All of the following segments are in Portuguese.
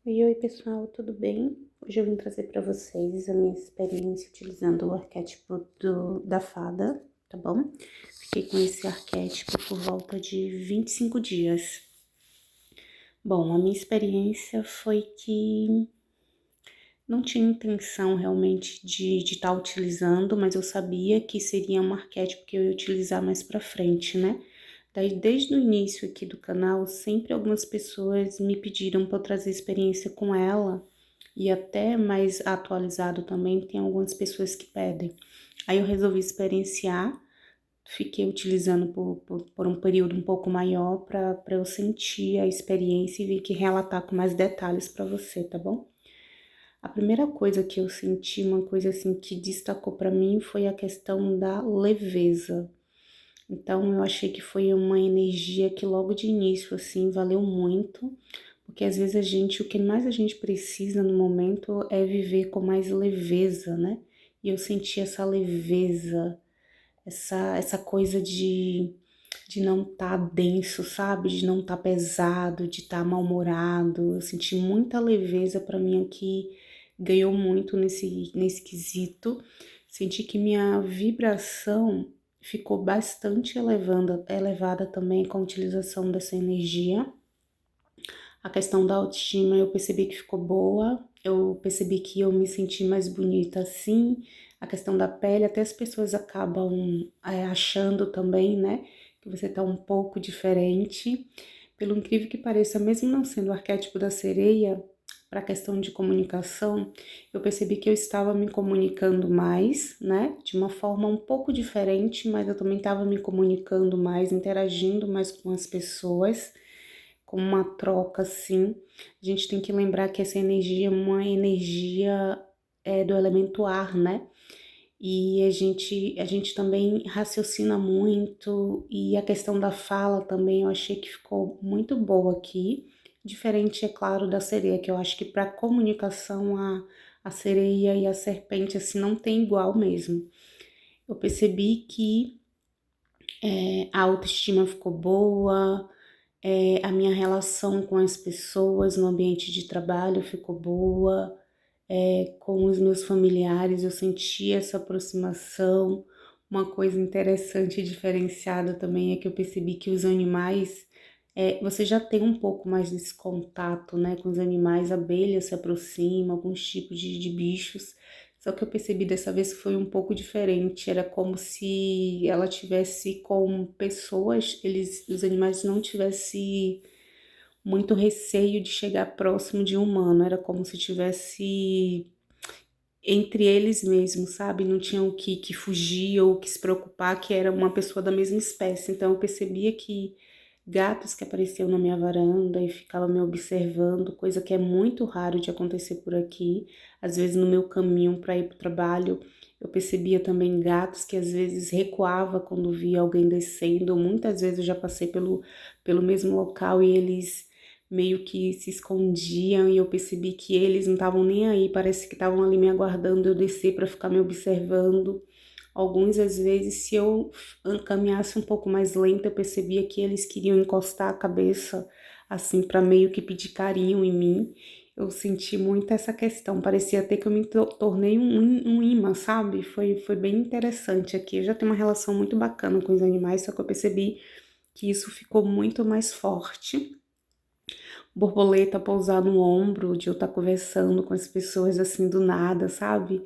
Oi, oi pessoal, tudo bem? Hoje eu vim trazer para vocês a minha experiência utilizando o arquétipo da fada, tá bom? Fiquei com esse arquétipo por volta de 25 dias. Bom, a minha experiência foi que não tinha intenção realmente de estar utilizando, mas eu sabia que seria um arquétipo que eu ia utilizar mais pra frente, né? Daí, desde o início aqui do canal, sempre algumas pessoas me pediram para eu trazer experiência com ela, e até mais atualizado também, tem algumas pessoas que pedem. Aí eu resolvi experienciar, fiquei utilizando por um período um pouco maior para eu sentir a experiência e vir aqui relatar com mais detalhes para você, tá bom? A primeira coisa que eu senti, uma coisa assim que destacou para mim, foi a questão da leveza. Então eu achei que foi uma energia que logo de início assim valeu muito, porque às vezes o que mais a gente precisa no momento é viver com mais leveza, né? E eu senti essa leveza, essa coisa de não tá denso, sabe? De não tá pesado, de estar mal-humorado. Eu senti muita leveza para mim aqui, ganhou muito nesse quesito. Senti que minha vibração ficou bastante elevada também com a utilização dessa energia. A questão da autoestima eu percebi que ficou boa, eu percebi que eu me senti mais bonita assim. A questão da pele, até as pessoas acabam achando também, né, que você tá um pouco diferente. Pelo incrível que pareça, mesmo não sendo o arquétipo da sereia, para a questão de comunicação, eu percebi que eu estava me comunicando mais, né, de uma forma um pouco diferente, mas eu também estava me comunicando mais, interagindo mais com as pessoas, com uma troca assim. A gente tem que lembrar que essa energia é uma energia do elemento ar, né? E a gente também raciocina muito, e a questão da fala também eu achei que ficou muito boa aqui. Diferente, é claro, da sereia, que eu acho que para comunicação a sereia e a serpente assim não tem igual mesmo. Eu percebi que a autoestima ficou boa, a minha relação com as pessoas no ambiente de trabalho ficou boa, com os meus familiares eu senti essa aproximação. Uma coisa interessante e diferenciada também é que eu percebi que os animais, você já tem um pouco mais desse contato, né, com os animais, a abelha se aproxima, alguns tipos de bichos, só que eu percebi dessa vez que foi um pouco diferente, era como se ela tivesse com pessoas, os animais não tivessem muito receio de chegar próximo de um humano, era como se tivesse entre eles mesmos, sabe? Não tinham que fugir ou que se preocupar que era uma pessoa da mesma espécie. Então eu percebia que gatos que apareciam na minha varanda e ficavam me observando, coisa que é muito raro de acontecer por aqui. Às vezes no meu caminho para ir para o trabalho, eu percebia também gatos que às vezes recuava quando via alguém descendo. Muitas vezes eu já passei pelo mesmo local e eles meio que se escondiam e eu percebi que eles não estavam nem aí, parece que estavam ali me aguardando eu descer para ficar me observando. Alguns, às vezes, se eu caminhasse um pouco mais lento, eu percebia que eles queriam encostar a cabeça, assim, para meio que pedir carinho em mim. Eu senti muito essa questão, parecia até que eu me tornei um imã, sabe? Foi bem interessante aqui. Eu já tenho uma relação muito bacana com os animais, só que eu percebi que isso ficou muito mais forte. Borboleta pousar no ombro, de eu estar conversando com as pessoas assim do nada, sabe?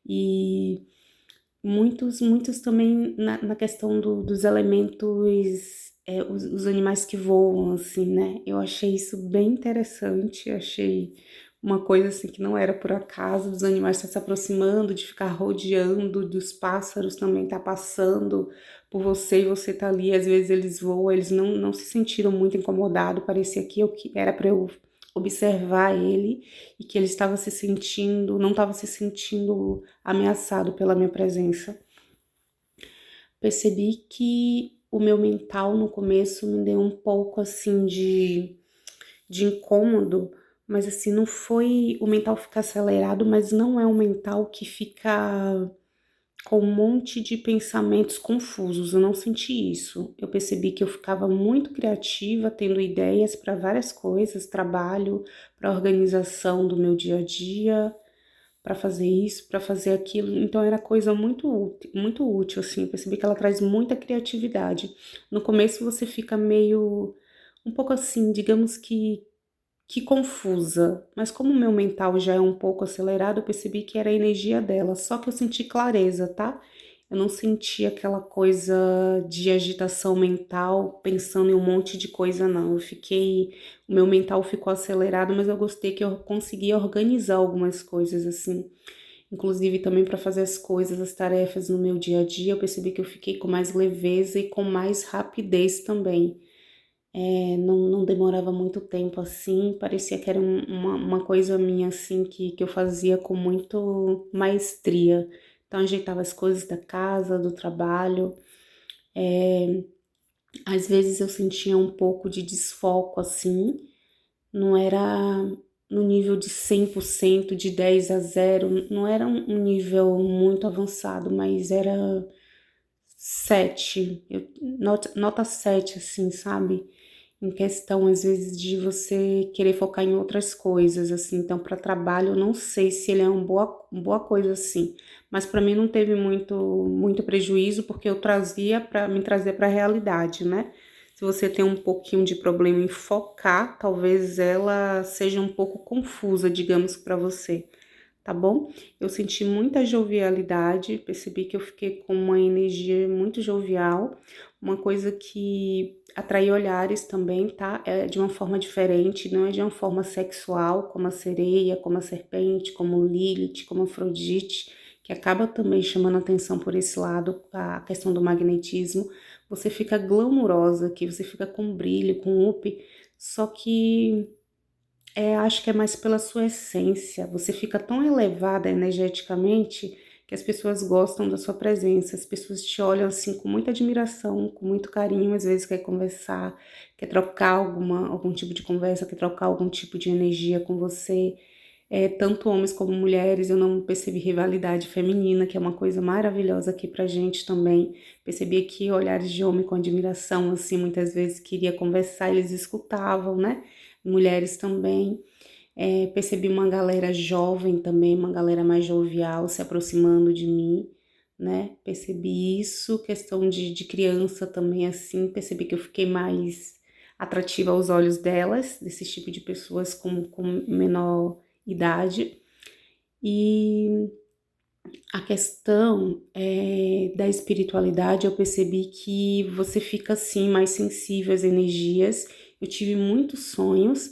E muitos também na questão dos elementos, os animais que voam, assim, né? Eu achei isso bem interessante, eu achei uma coisa assim que não era por acaso, dos animais estar se aproximando, de ficar rodeando, dos pássaros também estar passando por você e você tá ali, às vezes eles voam, eles não se sentiram muito incomodados, parecia que era para eu observar ele e que ele estava se sentindo, não estava se sentindo ameaçado pela minha presença. Percebi que o meu mental no começo me deu um pouco assim de incômodo, mas assim, não foi o mental ficar acelerado, mas não é um mental que fica com um monte de pensamentos confusos. Eu não senti isso. Eu percebi que eu ficava muito criativa, tendo ideias para várias coisas, trabalho, para organização do meu dia a dia, para fazer isso, para fazer aquilo. Então era coisa muito útil, assim. Eu percebi que ela traz muita criatividade. No começo você fica meio um pouco assim, digamos que confusa, mas como o meu mental já é um pouco acelerado, eu percebi que era a energia dela, só que eu senti clareza, tá? Eu não senti aquela coisa de agitação mental, pensando em um monte de coisa, não. O meu mental ficou acelerado, mas eu gostei que eu consegui organizar algumas coisas, assim. Inclusive também para fazer as coisas, as tarefas no meu dia a dia, eu percebi que eu fiquei com mais leveza e com mais rapidez também. Não demorava muito tempo assim, parecia que era uma coisa minha assim que eu fazia com muito maestria. Então, ajeitava as coisas da casa, do trabalho. Às vezes eu sentia um pouco de desfoco assim, não era no nível de 100% de 10 a 0, não era um nível muito avançado, mas era 7, nota 7 assim, sabe? Em questão, às vezes, de você querer focar em outras coisas, assim. Então, para trabalho, eu não sei se ele é uma boa coisa, assim. Mas para mim não teve muito prejuízo, porque eu trazia para me trazer para a realidade, né? Se você tem um pouquinho de problema em focar, talvez ela seja um pouco confusa, digamos, para você, tá bom? Eu senti muita jovialidade, percebi que eu fiquei com uma energia muito jovial, uma coisa que atrai olhares também, tá? É de uma forma diferente, não é de uma forma sexual, como a sereia, como a serpente, como Lilith, como Afrodite, que acaba também chamando atenção por esse lado, a questão do magnetismo. Você fica glamurosa, que você fica com brilho, com up, só que acho que é mais pela sua essência. Você fica tão elevada energeticamente que as pessoas gostam da sua presença. As pessoas te olham assim com muita admiração, com muito carinho. Às vezes quer conversar, quer trocar algum tipo de conversa, quer trocar algum tipo de energia com você. Tanto homens como mulheres, eu não percebi rivalidade feminina, que é uma coisa maravilhosa aqui pra gente também. Percebi aqui olhares de homem com admiração, assim, muitas vezes queria conversar, eles escutavam, né? Mulheres também. Percebi uma galera jovem também, uma galera mais jovial se aproximando de mim, né? Percebi isso, questão de criança também, assim, percebi que eu fiquei mais atrativa aos olhos delas, desse tipo de pessoas com menor idade. E a questão da espiritualidade, eu percebi que você fica assim mais sensível às energias. Eu tive muitos sonhos.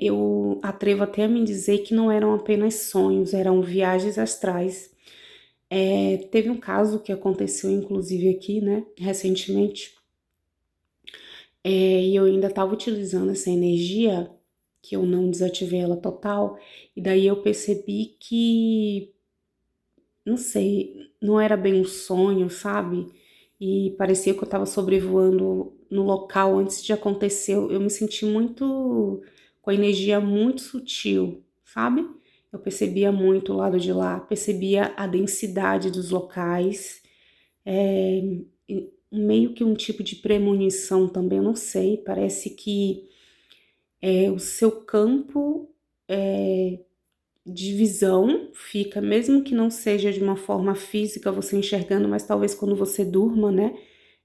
Eu atrevo até a me dizer que não eram apenas sonhos, eram viagens astrais. Teve um caso que aconteceu, inclusive aqui, né, recentemente, e eu ainda estava utilizando essa energia, que eu não desativei ela total, e daí eu percebi que não sei, não era bem um sonho, sabe? E parecia que eu tava sobrevoando no local antes de acontecer. Eu me senti muito com a energia muito sutil, sabe? Eu percebia muito o lado de lá, percebia a densidade dos locais, meio que um tipo de premonição também, eu não sei, parece que o seu campo de visão fica, mesmo que não seja de uma forma física você enxergando, mas talvez quando você durma, né?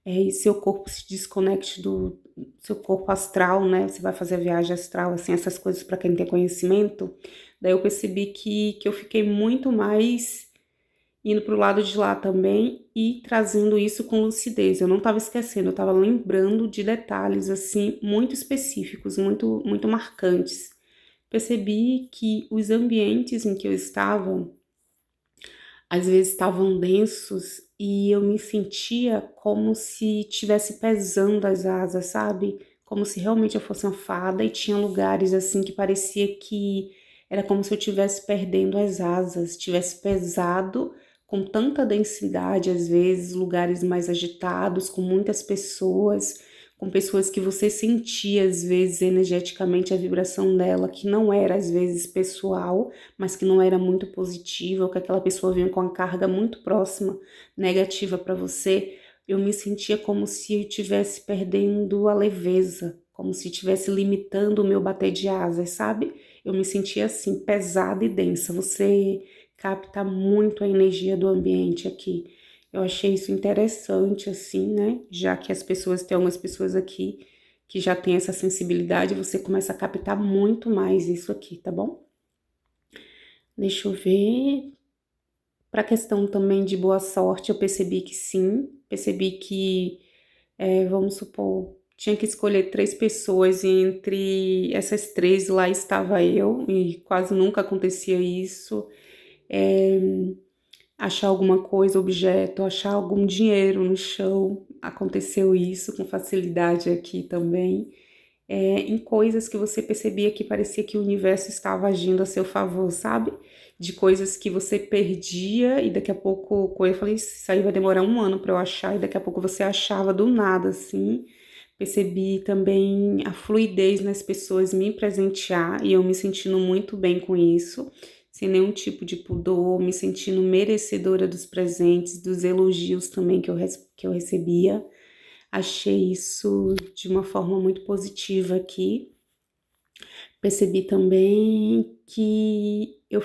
E seu corpo se desconecte do seu corpo astral, né? Você vai fazer a viagem astral, assim, essas coisas para quem tem conhecimento. Daí eu percebi que eu fiquei muito mais indo pro lado de lá também e trazendo isso com lucidez. Eu não estava esquecendo, eu estava lembrando de detalhes, assim, muito específicos, muito marcantes. Percebi que os ambientes em que eu estava, às vezes estavam densos e eu me sentia como se tivesse pesando as asas, sabe? Como se realmente eu fosse uma fada e tinha lugares assim que parecia que era como se eu estivesse perdendo as asas, tivesse pesado com tanta densidade, às vezes lugares mais agitados, com muitas pessoas, com pessoas que você sentia, às vezes, energeticamente a vibração dela, que não era, às vezes, pessoal, mas que não era muito positiva, ou que aquela pessoa vinha com uma carga muito próxima, negativa para você, eu me sentia como se eu estivesse perdendo a leveza, como se estivesse limitando o meu bater de asas, sabe? Eu me sentia assim, pesada e densa. Você capta muito a energia do ambiente aqui. Eu achei isso interessante, assim, né? Já que as pessoas, tem algumas pessoas aqui que já têm essa sensibilidade, você começa a captar muito mais isso aqui, tá bom? Deixa eu ver. Para a questão também de boa sorte, eu percebi que sim, percebi que, vamos supor, tinha que escolher 3 pessoas e entre essas 3 lá estava eu, e quase nunca acontecia isso. É, achar alguma coisa, objeto, achar algum dinheiro no chão, aconteceu isso com facilidade aqui também. Em coisas que você percebia que parecia que o universo estava agindo a seu favor, sabe? De coisas que você perdia e daqui a pouco, eu falei, isso aí vai demorar um ano para eu achar, e daqui a pouco você achava do nada, assim. Percebi também a fluidez nas pessoas me presentear e eu me sentindo muito bem com isso, sem nenhum tipo de pudor, me sentindo merecedora dos presentes, dos elogios também que eu recebia. Achei isso de uma forma muito positiva aqui. Percebi também que eu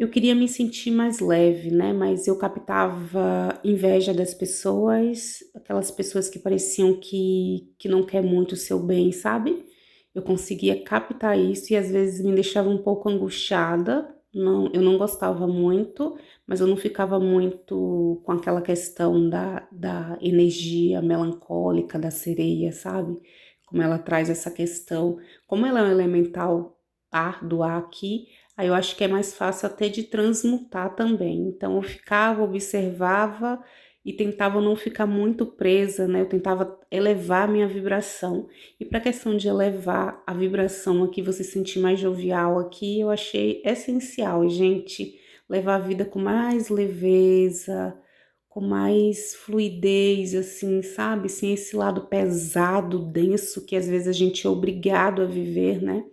queria me sentir mais leve, né? Mas eu captava inveja das pessoas, aquelas pessoas que pareciam que não quer muito o seu bem, sabe? Eu conseguia captar isso e às vezes me deixava um pouco angustiada. Não, eu não gostava muito, mas eu não ficava muito com aquela questão da energia melancólica da sereia, sabe? Como ela traz essa questão, como ela é um elemental ar do ar aqui. Aí eu acho que é mais fácil até de transmutar também. Então eu ficava, observava e tentava não ficar muito presa, né? Eu tentava elevar a minha vibração. E para a questão de elevar a vibração aqui, você se sentir mais jovial aqui, eu achei essencial, gente, levar a vida com mais leveza, com mais fluidez, assim, sabe? Sem esse lado pesado, denso, que às vezes a gente é obrigado a viver, né?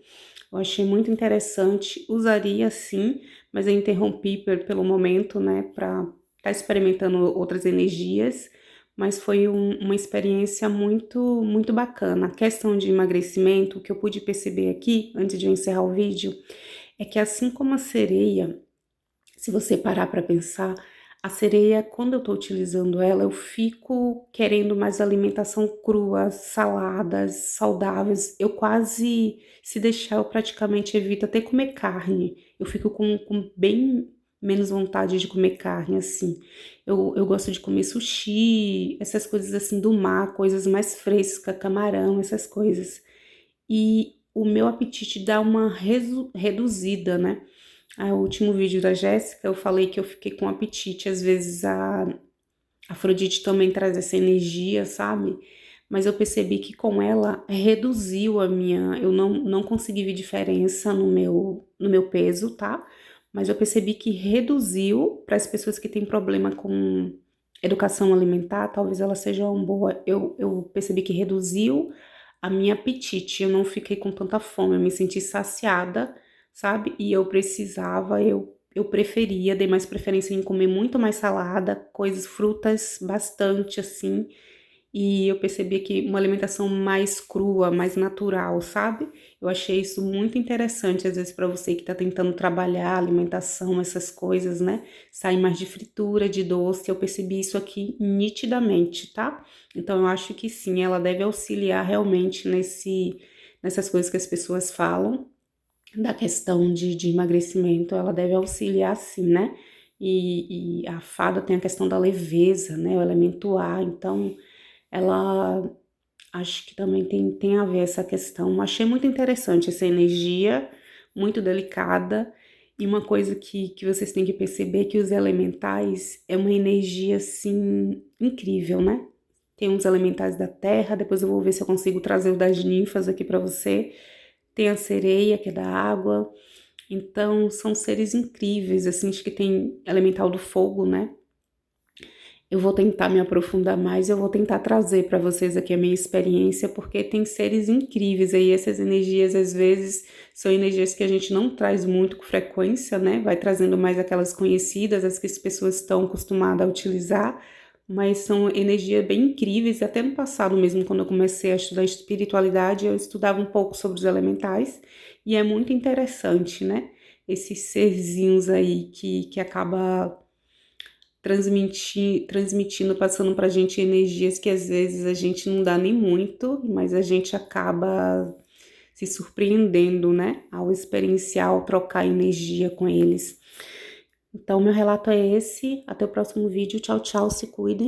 Eu achei muito interessante, usaria sim, mas eu interrompi pelo momento, né, para estar experimentando outras energias, mas foi uma experiência muito bacana. A questão de emagrecimento, o que eu pude perceber aqui, antes de eu encerrar o vídeo, é que assim como a sereia, se você parar para pensar, a sereia, quando eu tô utilizando ela, eu fico querendo mais alimentação crua, saladas, saudáveis. Eu quase, se deixar, eu praticamente evito até comer carne. Eu fico com bem menos vontade de comer carne, assim. Eu gosto de comer sushi, essas coisas assim do mar, coisas mais frescas, camarão, essas coisas. E o meu apetite dá uma reduzida, né? O último vídeo da Jéssica, eu falei que eu fiquei com apetite. Às vezes a Afrodite também traz essa energia, sabe? Mas eu percebi que com ela reduziu a minha. Eu não consegui ver diferença no meu peso, tá? Mas eu percebi que reduziu para as pessoas que têm problema com educação alimentar, talvez ela seja uma boa. Eu percebi que reduziu a minha apetite. Eu não fiquei com tanta fome, eu me senti saciada, sabe? E eu precisava, eu preferia, dei mais preferência em comer muito mais salada, coisas, frutas, bastante assim. E eu percebi que uma alimentação mais crua, mais natural, sabe? Eu achei isso muito interessante, às vezes, para você que tá tentando trabalhar alimentação, essas coisas, né? Sair mais de fritura, de doce. Eu percebi isso aqui nitidamente, tá? Então, eu acho que sim, ela deve auxiliar realmente nessas coisas que as pessoas falam da questão de emagrecimento, ela deve auxiliar sim, né? E a fada tem a questão da leveza, né? O elemento ar, então ela acho que também tem a ver essa questão. Achei muito interessante essa energia, muito delicada, e uma coisa que vocês têm que perceber é que os elementais é uma energia assim incrível, né? Tem uns elementais da terra, depois eu vou ver se eu consigo trazer o das ninfas aqui para você. Tem a sereia, que é da água. Então, são seres incríveis, assim, acho que tem elemental do fogo, né? Eu vou tentar me aprofundar mais, eu vou tentar trazer para vocês aqui a minha experiência, porque tem seres incríveis aí, essas energias às vezes são energias que a gente não traz muito com frequência, né? Vai trazendo mais aquelas conhecidas, as que as pessoas estão acostumadas a utilizar, mas são energias bem incríveis. Até no passado mesmo, quando eu comecei a estudar espiritualidade, eu estudava um pouco sobre os elementais, e é muito interessante, né? Esses serzinhos aí que acaba transmitindo, passando pra gente energias que às vezes a gente não dá nem muito, mas a gente acaba se surpreendendo, né? Ao experienciar, ao trocar energia com eles. Então, meu relato é esse. Até o próximo vídeo. Tchau, tchau. Se cuidem.